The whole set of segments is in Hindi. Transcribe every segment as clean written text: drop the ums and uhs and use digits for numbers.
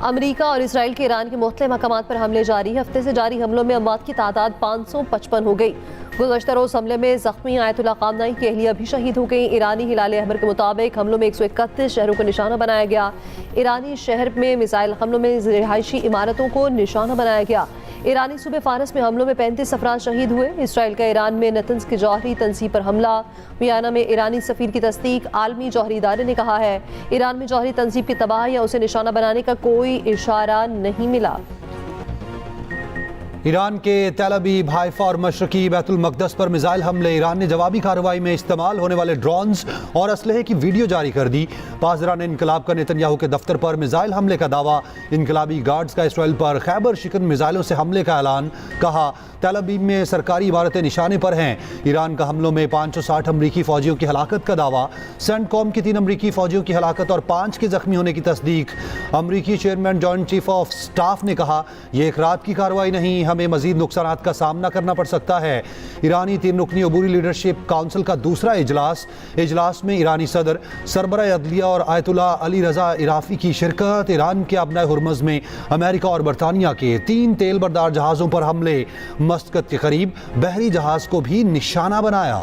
अमेरिका और इसराइल के ईरान के मुख्तलिफ मकामात पर हमले जारी। हफ्ते से जारी हमलों में अमवात की तादाद 555 हो गई। गुज़श्ता रोज़ हमले में ज़ख्मी आयतुल्लाह ख़ामनेई की अहलिया भी शहीद हो गई। ईरानी हिलाल अहमर के मुताबिक हमलों में 131 शहरों को निशाना बनाया गया। ईरानी शहर में मिसाइल हमलों में रिहायशी इमारतों को निशाना बनाया गया। ईरानी सूबे फारस में हमलों में 35 अफराद शहीद हुए। इसराइल का ईरान में नतंज की जौहरी तंजीम पर हमला। वियना में ईरानी सफीर की तस्दीक। आलमी जौहरी इदारे ने कहा है ईरान में जौहरी तंजीम की तबाही या उसे निशाना बनाने का कोई इशारा नहीं मिला। ईरान के तेल अवीव, हाइफा और मशरकी बैतुल मक़दस पर मिसाइल हमले। ईरान ने जवाबी कार्रवाई में इस्तेमाल होने वाले ड्रोन्स और असलहे की वीडियो जारी कर दी। पासदारान इनकलाब का नेतन्याहू के दफ्तर पर मिसाइल हमले का दावा। इनकलाबी गार्ड्स का इसराइल पर खैबर शिकन मिसाइलों से हमले का ऐलान। कहा तेल अवीव में सरकारी इमारतें निशाने पर हैं। ईरान का हमलों में 560 अमरीकी फौजियों की हलाकत का दावा। सेंटकॉम की 3 अमरीकी फौजियों की हलाकत और 5 के जख्मी होने की तस्दीक। अमरीकी chairman joint chief of staff ने कहा यह एक रात की कार्रवाई नहीं, हमें मजीद नुकसानात का सामना करना पड़ सकता है। ईरानी 3 रुकनी अबूरी लीडरशिप काउंसिल का दूसरा इजलास में ईरानी सदर, सरबराह अदलिया और आयतुल्लाह अली रजा इराफी की शिरकत। ईरान के अबनाए हुर्मज में अमेरिका और बरतानिया के 3 तेल बरदार जहाज़ों पर हमले। मस्कत के करीब बहरी जहाज को भी निशाना बनाया।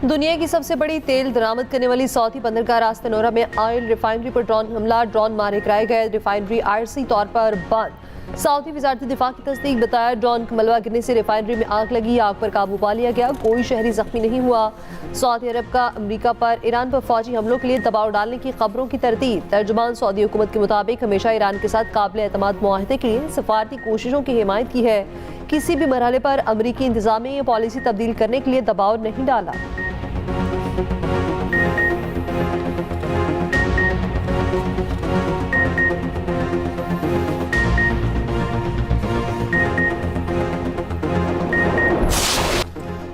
दुनिया की सबसे बड़ी तेल दरामद करने वाली सऊदी बंदरगाह रास तनोरा में ऑयल रिफाइनरी पर ड्रोन हमला। ड्रोन मारे गिराए गए। रिफाइनरी आरसी तौर पर बंद। सऊदी वजारत दिफा की तस्दीक। बताया ड्रोन का मलबा गिरने से रिफाइनरी में आग लगी। आग पर काबू पा लिया गया। कोई शहरी जख्मी नहीं हुआ। सऊदी अरब का अमरीका पर ईरान पर फौजी हमलों के लिए दबाव डालने की खबरों की तरतीब। तर्जुमान सऊदी हुकूमत के मुताबिक हमेशा ईरान के साथ काबिल एतमाद मुआहदे के लिए सफारती कोशिशों की हिमायत की है। किसी भी मरहले पर अमरीकी इंतजामिया ये पॉलिसी तब्दील करने के लिए दबाव नहीं डाला।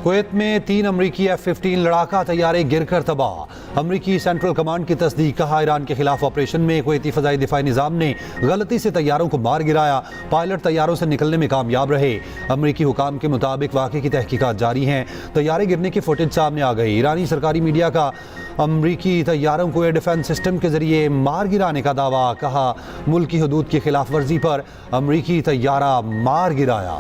कुवैत में 3 अमरीकी F-15 लड़ाका तैयारे गिरकर तबाह। अमरीकी सेंट्रल कमांड की तस्दीक। कहा ईरान के खिलाफ ऑपरेशन में कुवैती फ़ज़ाई दिफाई निज़ाम ने गलती से तैयारों को मार गिराया। पायलट तैयारों से निकलने में कामयाब रहे। अमरीकी हुकाम के मुताबिक वाक़े की तहकीकात जारी हैं। तैयारे गिरने की फुटेज सामने आ गई। ईरानी सरकारी मीडिया का अमरीकी तैयारों को एयर डिफेंस सिस्टम के जरिए मार गिराने का दावा। कहा मुल्क की हदूद की खिलाफ वर्जी पर अमरीकी तैयारा मार गिराया।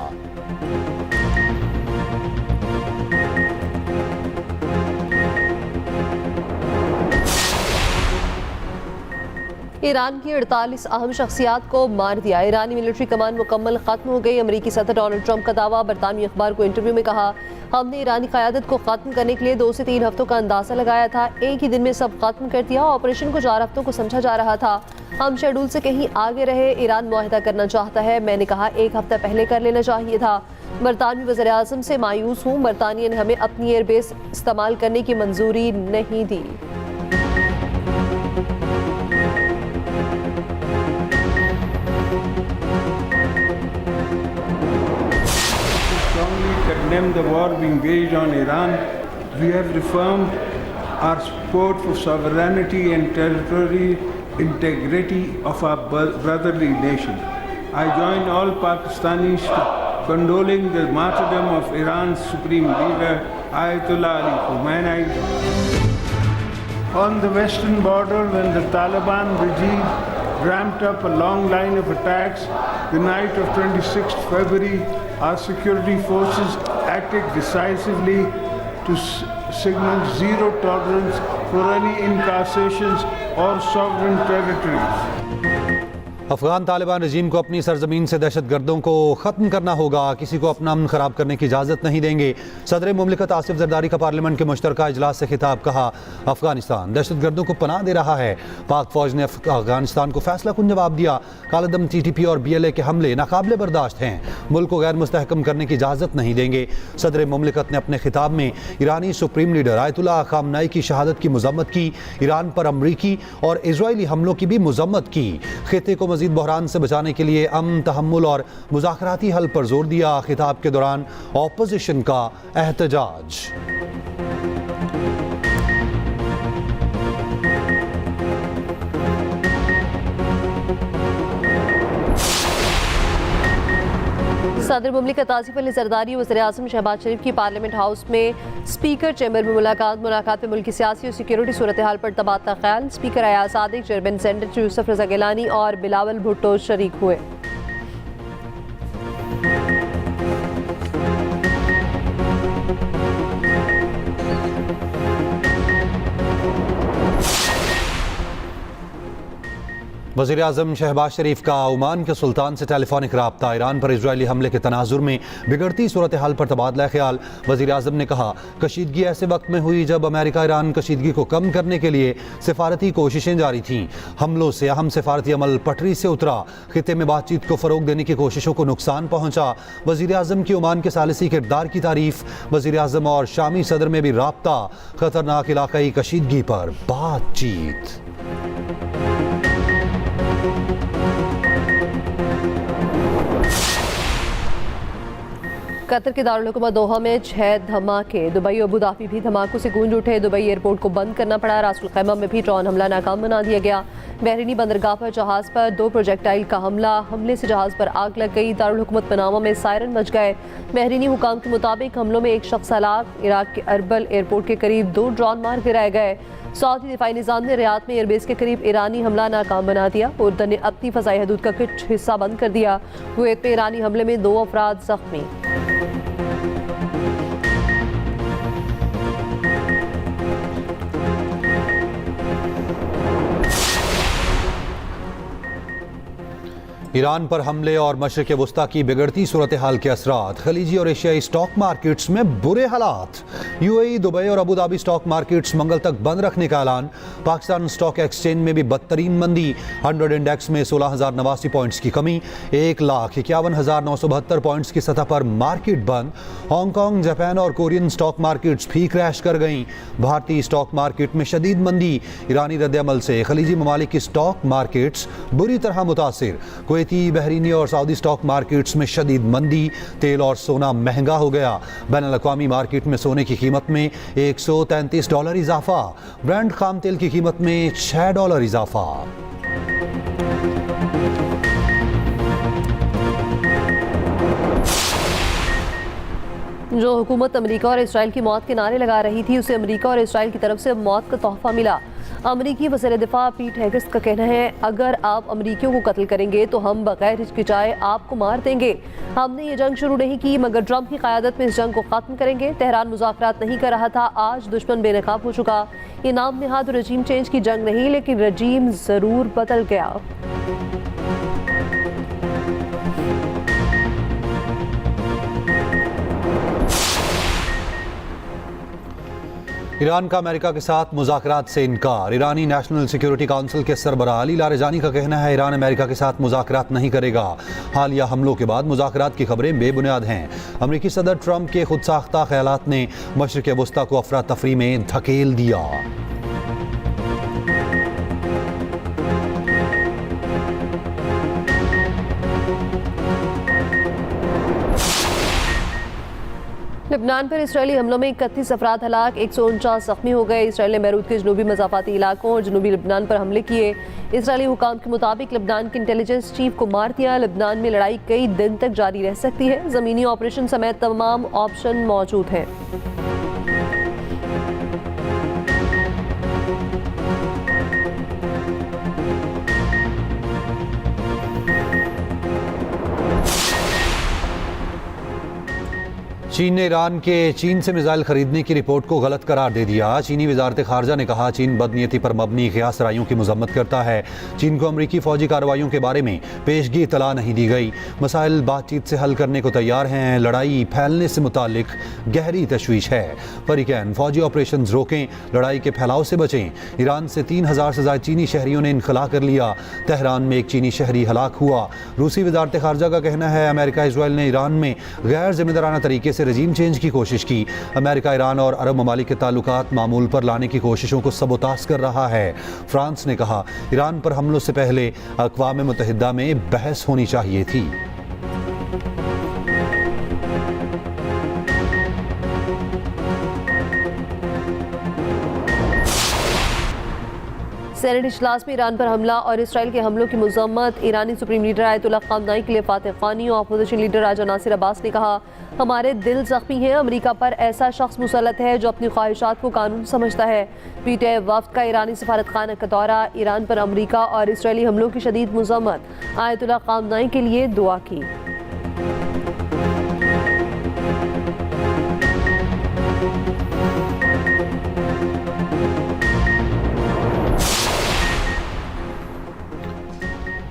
ईरान की 48 अहम शख्सियात को मार दिया। ईरानी मिलिट्री कमान मुकम्मल खत्म हो गई। अमरीकी सदर डोनाल्ड ट्रंप का दावा। बरतानवी अखबार को इंटरव्यू में कहा हमने ईरानी क़यादत को खत्म करने के लिए 2 से 3 हफ्तों का अंदाजा लगाया था। एक ही दिन में सब खत्म कर दिया। ऑपरेशन को 4 हफ्तों को समझा जा रहा था। हम शेड्यूल से कहीं आगे रहे। ईरान मुआहिदा करना चाहता है। मैंने कहा 1 हफ्ता पहले कर लेना चाहिए था। बरतानवी वज़ीर आज़म से मायूस हूँ। बरतानिया ने हमें अपनी एयरबेस इस्तेमाल करने की मंजूरी नहीं दी। Condemn the war being waged on Iran. We have reaffirmed our support for sovereignty and territorial integrity of our brotherly nation. I join all Pakistanis condoling the martyrdom of Iran's supreme leader Ayatollah Ali Khamenei. On the western border, when the Taliban regime ramped up a long line of attacks the night of 26th February, our security forces acted decisively to signal zero tolerance for any incursions or sovereign territories. Afghan Taliban रजीम को अपनी सरजमीन से दहशतगर्दों को ख़त्म करना होगा। किसी को अपना अमन ख़राब करने की इजाज़त नहीं देंगे। सदर मुमलिकत आसिफ जरदारी का पार्लियामेंट के मुश्तरका इजलास से खिताब। कहा अफगानिस्तान दहशतगर्दों को पनाह दे रहा है। पाक फ़ौज ने अफगानिस्तान को फैसला कुन जवाब दिया। कालदम TTP और BLA के हमले नाकाबिले बर्दाश्त हैं। मुल्क को गैर मुस्तहकम करने की इजाज़त नहीं देंगे। सदर मुमलिकत ने अपने खिताब में ईरानी सुप्रीम लीडर आयतुल्लाह ख़ामनेई की शहादत की मज़म्मत की। ईरान पर अमरीकी और इजरायली हमलों की भी मज़म्मत की। खित्ते को मज़ीद बहरान से बचाने के लिए अमन, तहम्मुल और मुज़ाकराती हल पर जोर दिया। खिताब के दौरान ऑपोजिशन का एहतजाज। सदर मुमलिकत आसिफ अली जरदारी वज़ीर आज़म शहबाज शरीफ की पार्लियामेंट हाउस में स्पीकर चैम्बर में मुलाकात में मुल्क की सियासी और सिक्योरिटी सूरत हाल पर तबादला ख्याल। Speaker Ayaz Sadiq, chairman senator Yusuf Raza Gilani और बिलावल भुट्टो शरीक हुए। वज़ीर आज़म शहबाज शरीफ का ओमान के सुल्तान से टेलीफोनिक रब्ता। ईरान पर इजरायली हमले के तनाजुर में बिगड़ती सूरत हाल पर तबादला ख्याल। वज़ीर आज़म ने कहा, कशीदगी ऐसे वक्त में हुई जब अमेरिका ईरान कशीदगी को कम करने के लिए सिफारती कोशिशें जारी थीं। हमलों से अहम सिफारती अमल पटरी से उतरा। खित्ते में बातचीत को फ़रोग देने की कोशिशों को नुकसान पहुँचा। वज़ीर आज़म की ओमान के सालिसी किरदार की तारीफ। वज़ीर आज़म और शामी सदर में भी रब्ता। खतरनाक इलाकाई कशीदगी पर बातचीत। कतर के दारुल हुकूमत दोहा में 6 धमाके। दुबई और अबू धाबी भी धमाकों से गूंज उठे। दुबई एयरपोर्ट को बंद करना पड़ा। रासुल खैमा में भी ड्रोन हमला नाकाम बना दिया गया। बहरीनी बंदरगाह पर जहाज पर 2 प्रोजेक्टाइल का हमले से जहाज पर आग लग गई। दारुल हुकूमत पनामा में सायरन मच गए। बहरीनी हुकाम के मुताबिक हमलों में एक शख्स हलाक। इराक के अरबल एयरपोर्ट के करीब 2 ड्रोन मार गिराए गए। सऊदी दिफाई निज़ाम ने रियाद में एयरबेस के करीब ईरानी हमला नाकाम बना दिया। उर्दन ने अपनी फ़ज़ाई हदूद का कुछ हिस्सा बंद कर दिया। कुवैत में ईरानी हमले में 2 अफराद जख्मी। ईरान पर हमले और मशरिक़ वस्ता की बिगड़ती सूरत हाल के असरात। खलीजी और एशियाई स्टॉक मार्केट्स में बुरे हालात। यूएई, दुबई और अबू धाबी स्टॉक मार्केट्स मंगल तक बंद रखने का ऐलान। पाकिस्तान स्टॉक एक्सचेंज में भी बदतरीन मंदी। 100 इंडेक्स में 16,089 पॉइंट्स की कमी। 1,51,972 पॉइंट्स की सतह पर मार्केट बंद। हांगकॉन्ग, जापान और कोरियन स्टॉक मार्केट्स भी क्रैश कर गईं। भारतीय स्टॉक मार्केट में शदीद मंदी। ईरानी रद्द-ए-अमल से खलीजी ममालिक की स्टॉक मार्केट्स बुरी तरह मुतासिर। कुवैती, बहरीनी और सऊदी स्टॉक मार्केट्स में शदीद मंदी। तेल और सोना महंगा हो गया। बैनुल-अक़वामी मार्केट में सोने की कीमत में $133 इजाफा। ब्रेंट खाम तेल की कीमत में $6 इजाफा। जो हुकूमत अमेरिका और इसराइल की मौत के नारे लगा रही थी, उसे अमेरिका और इसराइल की तरफ से मौत का तोहफा मिला। अमेरिकी वज़ीर दिफा पीट हेगेस का कहना है, अगर आप अमेरिकियों को कत्ल करेंगे तो हम बगैर हिचकिचाए आपको मार देंगे। हमने ये जंग शुरू नहीं की मगर ट्रंप की क़यादत में इस जंग को ख़त्म करेंगे। तेहरान मुज़ाकरात नहीं कर रहा था, आज दुश्मन बेनकाब हो चुका। ये नाम निहाद रजीम चेंज की जंग नहीं, लेकिन रजीम ज़रूर बदल गया। ईरान का अमेरिका के साथ मुज़ाकरात से इनकार। ईरानी नेशनल सिक्योरिटी काउंसिल के सरबराह अली लारेजानी का कहना है, ईरान अमेरिका के साथ मुज़ाकरात नहीं करेगा। हालिया हमलों के बाद मुज़ाकरात की खबरें बेबुनियाद हैं। अमेरिकी सदर ट्रंप के खुद साख्ता ख्यालात ने मशरिक़ वस्ता को अफरा तफरी में धकेल दिया। लेबनान पर इसराइली हमलों में 31 अफराद हलाक, 149 जख्मी हो गए। इसराइल ने बैरूत के जनूबी मज़ाफ़ाती इलाकों और जनूबी लेबनान पर हमले किए। इसराइली हुकाम के मुताबिक लेबनान के इंटेलिजेंस चीफ को मार दिया। लेबनान में लड़ाई कई दिन तक जारी रह सकती है। ज़मीनी ऑपरेशन समेत तमाम ऑप्शन मौजूद हैं। चीन ने ईरान के चीन से मिसाइल खरीदने की रिपोर्ट को गलत करार दे दिया। चीनी वजारत खारजा ने कहा, चीन बदनीयती पर मबनी क़यास रायों की मजम्मत करता है। चीन को अमरीकी फौजी कार्रवाइयों के बारे में पेशगी इतला नहीं दी गई। मसाइल बातचीत से हल करने को तैयार हैं। लड़ाई फैलने से मुतालिक गहरी तशवीश है। फरीकैन फौजी ऑपरेशन रोकें, लड़ाई के फैलाव से बचें। ईरान से 3,000 से ज़ायद चीनी शहरियों ने इनखला कर लिया। तेहरान में एक चीनी शहरी हलाक हुआ। रूसी वजारत खारजा का कहना है, अमेरिका इसराइल ने ईरान में गैर जिम्मेदाराना तरीके से रजीम चेंज की कोशिश की। अमेरिका ईरान और अरब ममालिक के ताल्लुकात मामूल पर लाने की कोशिशों को सबोतास कर रहा है। फ्रांस ने कहा, ईरान पर हमलों से पहले अक़वाम मुत्तहिदा में बहस होनी चाहिए थी। सेनेट इजलास में ईरान पर हमला और इसराइल के हमलों की मजम्मत। ईरानी सुप्रीम लीडर आयतुल्लाह ख़ामनेई के लिए फातह ख़ानी और अपोजिशन लीडर राजा नासिर अब्बास ने कहा, हमारे दिल जख्मी हैं। अमेरिका पर ऐसा शख्स मुसल्लत है जो अपनी ख्वाहिशात को कानून समझता है। पीटीआई वफ्द का ईरानी सफारत खाना का दौरा। ईरान पर अमेरिका और इसराइली हमलों की शदीद मजम्मत। आयतुल्लाह ख़ामनेई के लिए दुआ की।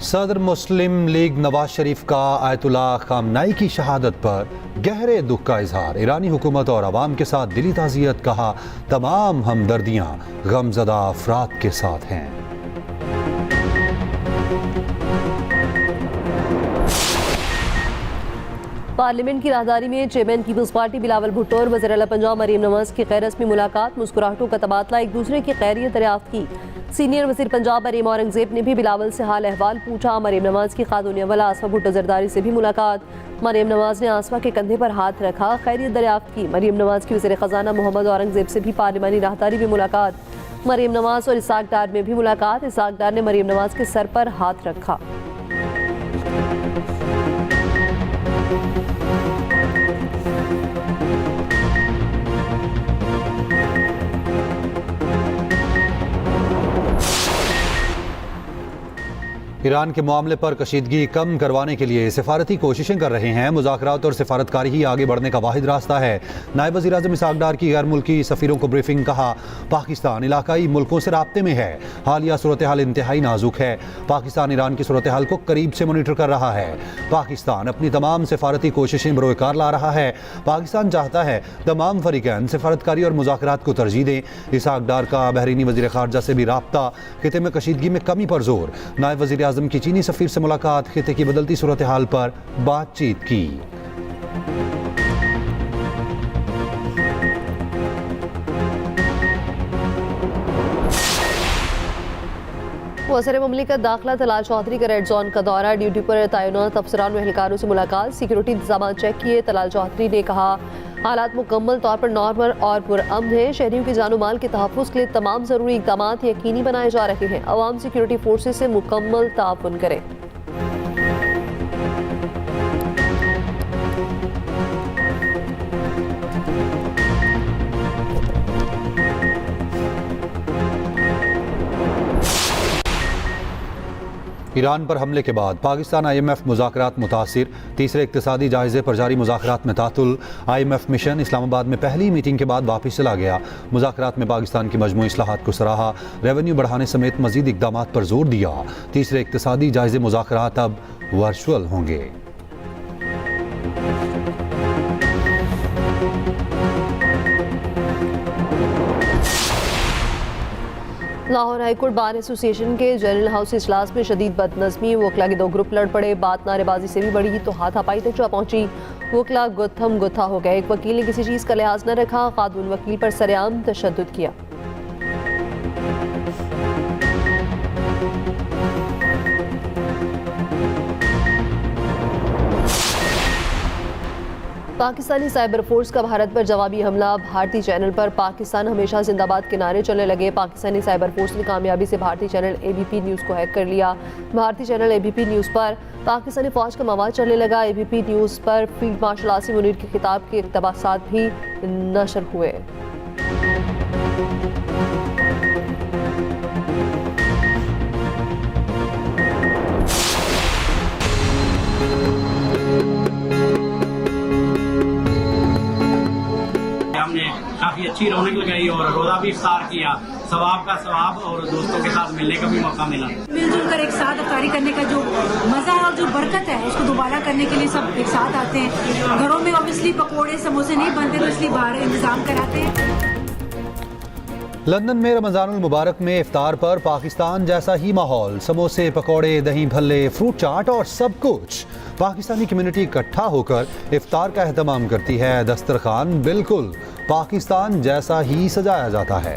सदर मुस्लिम लीग नवाज शरीफ का आयतुल्लाह ख़ामनेई की शहादत पर गहरे दुख का इजहार। ईरानी हुकूमत और अवाम के साथ दिली ताज़ियत। कहा, तमाम हमदर्दियाँ गमज़दा अफराद के साथ हैं। पार्लियामेंट की राहदारी में चेयरमैन पीपल्स पार्टी बिलावल भुट्टो और वज़ीर आला पंजाब मरीम नवाज की गैर रस्मी मुलाकात। मुस्कुराहटों का तबादला, एक दूसरे की खैरियत दरियाफ्त की। सीनियर वज़ीर पंजाब मरीम औरंगज़ेब ने भी बिलावल से हाल अहवाल पूछा। मरीम नवाज की खातून अव्वल आसफा भुट्टो जरदारी से भी मुलाकात। मरीम नवाज ने आसफा के कंधे पर हाथ रखा, खैरियत दरियाफ्त की। मरीम नवाज की वज़ीर ख़जाना मोहम्मद औरंगज़ेब से भी पार्लिमानी राहदारी में मुलाकात। मरीम नवाज और इसाक डार में भी मुलाकात। इसाक डार ने मरीम नवाज के सर पर हाथ रखा। ईरान के मामले पर कशीदगी कम करवाने के लिए सिफारती कोशिशें कर रहे हैं। मुज़ाकरात और सिफारतकारी ही आगे बढ़ने का वाहिद रास्ता है। नायब वज़ीर आज़म इसाक डार की गैर मुल्की सफ़ीरों को ब्रीफिंग। कहा, पाकिस्तान इलाकाई मुल्कों से राब्ते में है। हालिया सूरत हाल इंतहाई नाजुक है। पाकिस्तान ईरान की सूरत हाल को करीब से मॉनिटर कर रहा है। पाकिस्तान अपनी तमाम सिफारती कोशिशें बरोकार ला रहा है। पाकिस्तान चाहता है तमाम फरीकैन सिफारतकारी और मुज़ाकरात को तरजीह दें। इसाक डार का बहरीनी वज़ीर ख़ारजा से भी राब्ता। खिते में कशीदगी में कमी पर जोर। नायब वज़ीर आज़म की चीनी सफीर से मुलाकात। खिते की बदलती सूरत हाल पर बातचीत की। वज़ीर मुमलिकत दाखिला तलाल चौधरी का रेड जोन का दौरा। ड्यूटी पर तैनात अफसरान व एहलकारों से मुलाकात। सिक्योरिटी इंतजाम चेक किए। तलाल चौधरी ने कहा, हालात मुकम्मल तौर पर नॉर्मल और पुरअमन है। शहरियों के जानो माल के तहफ़्फ़ुज़ के लिए तमाम ज़रूरी इक़दाम यकीनी बनाए जा रहे हैं। अवाम सिक्योरिटी फोर्सेस से मुकम्मल ताउन करें। ईरान पर हमले के बाद पाकिस्तान IMF मुज़ाकरात मुतासिर। तीसरे इक़्तिसादी जायज़े पर जारी मुज़ाकरात में तातुल। IMF मिशन इस्लामाबाद में पहली मीटिंग के बाद वापस चला गया। मुज़ाकरात में पाकिस्तान की मजमूई इस्लाहात को सराहा। रेवेन्यू बढ़ाने समेत मज़ीद इक़दामात पर जोर दिया। तीसरे इक़्तिसादी जायज़े मुज़ाकरात अब वर्चुअल होंगे। लाहौर हाईकोर्ट बार एसोसिएशन के जनरल हाउस इजलास में शदीद बदनज़मी। वकला के दो ग्रुप लड़ पड़े। बात नारेबाजी से भी बढ़ी तो हाथापाई तक जा पहुंची। वकला गुत्थम गुत्था हो गए। एक वकील ने किसी चीज़ का लिहाज न रखा। खातून वकील पर सरेआम तशद्दुद किया। पाकिस्तानी साइबर फोर्स का भारत पर जवाबी हमला। भारतीय चैनल पर पाकिस्तान हमेशा जिंदाबाद के नारे चलने लगे। पाकिस्तानी साइबर फोर्स ने कामयाबी से भारतीय चैनल ABP न्यूज़ को हैक कर लिया। भारतीय चैनल ABP न्यूज़ पर पाकिस्तानी फौज का मवाद चलने लगा। ABP न्यूज़ पर फील्ड मार्शल आसिम मुनीर के खिताब के इक़्तिबासात भी नशर हुए। काफ़ी अच्छी रौनक लगाई और रोज़ा भी इफ्तार किया। सवाब का सवाब और दोस्तों के साथ मिलने का भी मौका मिला। मिलजुल कर एक साथ इफ्तारी करने का जो मज़ा है और जो बरकत है उसको दोबारा करने के लिए सब एक साथ आते हैं। घरों में ऑब्वियसली पकोड़े समोसे नहीं बनते तो इसलिए बाहर इंतजाम कराते हैं। लंदन में रमज़ानुल मुबारक में इफ्तार पर पाकिस्तान जैसा ही माहौल। समोसे, पकौड़े, दही भल्ले, फ्रूट चाट और सब कुछ। पाकिस्तानी कम्युनिटी इकट्ठा होकर इफ्तार का एहतमाम करती है। दस्तरखान बिल्कुल पाकिस्तान जैसा ही सजाया जाता है।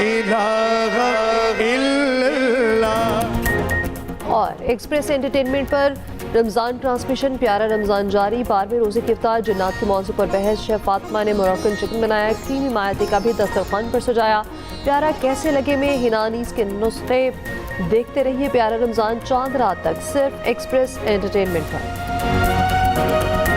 इलाहा इल्लल्लाह। और एक्सप्रेस एंटरटेनमेंट पर रमज़ान ट्रांसमिशन प्यारा रमज़ान जारी 12वें रोज़े की इफ्तार जन्नत के मौजू पर बहस। शेफ फातिमा ने मोरक्कन चिकन बनाया, क्रीमी मायते का भी दस्तरखान पर सजाया। प्यारा कैसे लगे में हिनानीस के नुस्खे देखते रहिए प्यारा रमज़ान चांद रात तक सिर्फ एक्सप्रेस एंटरटेनमेंट पर।